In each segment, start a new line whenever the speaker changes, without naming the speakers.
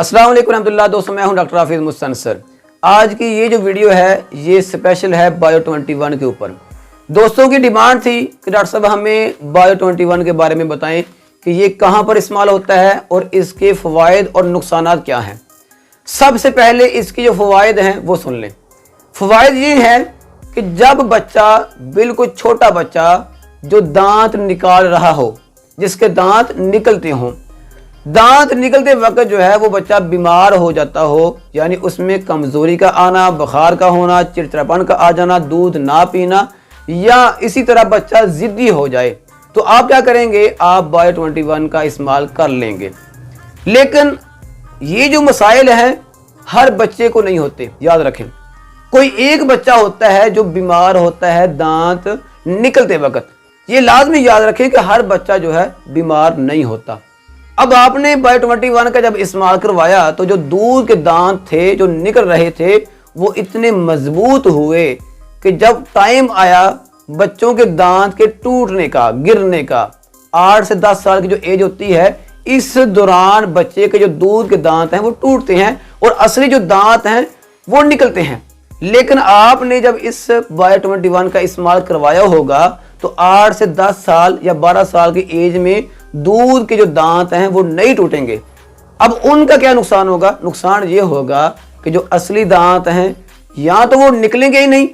अस्सलाम वालेकुम रहमतुल्लाह। दोस्तों मैं हूं डॉक्टर हाफिज मुस्तनसर। आज की ये जो वीडियो है ये स्पेशल है बायो 21 के ऊपर। दोस्तों की डिमांड थी कि डॉक्टर साहब हमें बायो 21 के बारे में बताएं कि ये कहां पर इस्तेमाल होता है और इसके फ़वाइद और नुकसान क्या हैं। सबसे पहले इसकी जो फ़वाइद हैं वो सुन लें। फ़वाइद ये है कि जब बच्चा, बिल्कुल छोटा बच्चा जो दांत निकाल रहा हो, जिसके दांत निकलते हों, दांत निकलते वक्त जो है वो बच्चा बीमार हो जाता हो, यानी उसमें कमज़ोरी का आना, बुखार का होना, चिड़चिड़ापन का आ जाना, दूध ना पीना, या इसी तरह बच्चा ज़िद्दी हो जाए, तो आप क्या करेंगे, आप बायो 21 का इस्तेमाल कर लेंगे। लेकिन ये जो मसाइल हैं हर बच्चे को नहीं होते, याद रखें। कोई एक बच्चा होता है जो बीमार होता है दांत निकलते वक्त, ये लाजमी याद रखें कि हर बच्चा जो है बीमार नहीं होता। अब आपने बायो 21 का जब इस्तेमाल करवाया तो जो दूध के दांत थे जो निकल रहे थे वो इतने मजबूत हुए कि जब टाइम आया बच्चों के दांत के टूटने का, गिरने का, 8 से 10 साल की जो एज होती है, इस दौरान बच्चे के जो दूध के दांत हैं वो टूटते हैं और असली जो दांत हैं वो निकलते हैं। लेकिन आपने जब इस बायो 21 का इस्तेमाल करवाया होगा तो 8 से 10 साल या 12 साल की एज में दूध के जो दांत हैं वो नहीं टूटेंगे। अब उनका क्या नुकसान होगा? नुकसान ये होगा कि जो असली दांत हैं या तो वो निकलेंगे ही नहीं,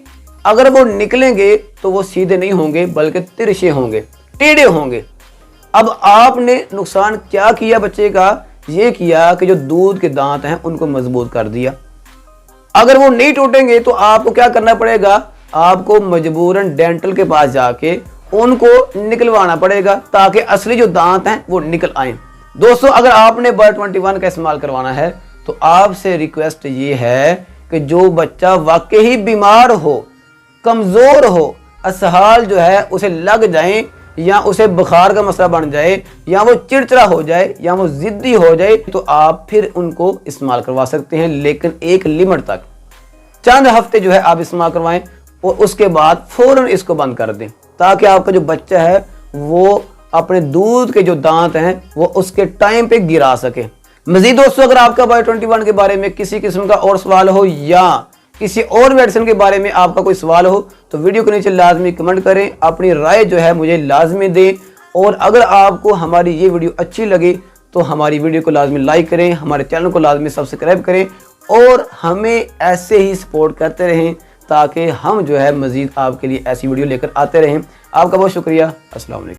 अगर वो निकलेंगे तो वो सीधे नहीं होंगे बल्कि तिरछे होंगे, टेढ़े होंगे। अब आपने नुकसान क्या किया बच्चे का? ये किया कि जो दूध के दांत हैं उनको मजबूत कर दिया। अगर वो नहीं टूटेंगे तो आपको क्या करना पड़ेगा? आपको मजबूरन डेंटल के पास जाके उनको निकलवाना पड़ेगा ताकि असली जो दांत हैं वो निकल आए। दोस्तों अगर आपने बायो 21 का इस्तेमाल करवाना है तो आपसे रिक्वेस्ट ये है कि जो बच्चा वाकई ही बीमार हो, कमज़ोर हो, असहाल जो है उसे लग जाए, या उसे बुखार का मसला बन जाए, या वो चिड़चिड़ा हो जाए, या वो ज़िद्दी हो जाए, तो आप फिर उनको इस्तेमाल करवा सकते हैं, लेकिन एक लिमिट तक। चंद हफ्ते जो है आप इस्तेमाल करवाएं और उसके बाद फ़ौरन इसको बंद कर दें ताकि आपका जो बच्चा है वो अपने दूध के जो दांत हैं वो उसके टाइम पे गिरा सके। मज़ीद दोस्तों अगर आपका बायो 21 के बारे में किसी किस्म का और सवाल हो या किसी और मेडिसिन के बारे में आपका कोई सवाल हो तो वीडियो के नीचे लाजमी कमेंट करें, अपनी राय जो है मुझे लाजमी दें। और अगर आपको हमारी ये वीडियो अच्छी लगे तो हमारी वीडियो को लाजमी लाइक करें, हमारे चैनल को लाजमी सब्सक्राइब करें और हमें ऐसे ही सपोर्ट करते रहें ताकि हम जो है मज़ीद आपके लिए ऐसी वीडियो लेकर आते रहें। आपका बहुत शुक्रिया। अस्सलाम वालेकुम।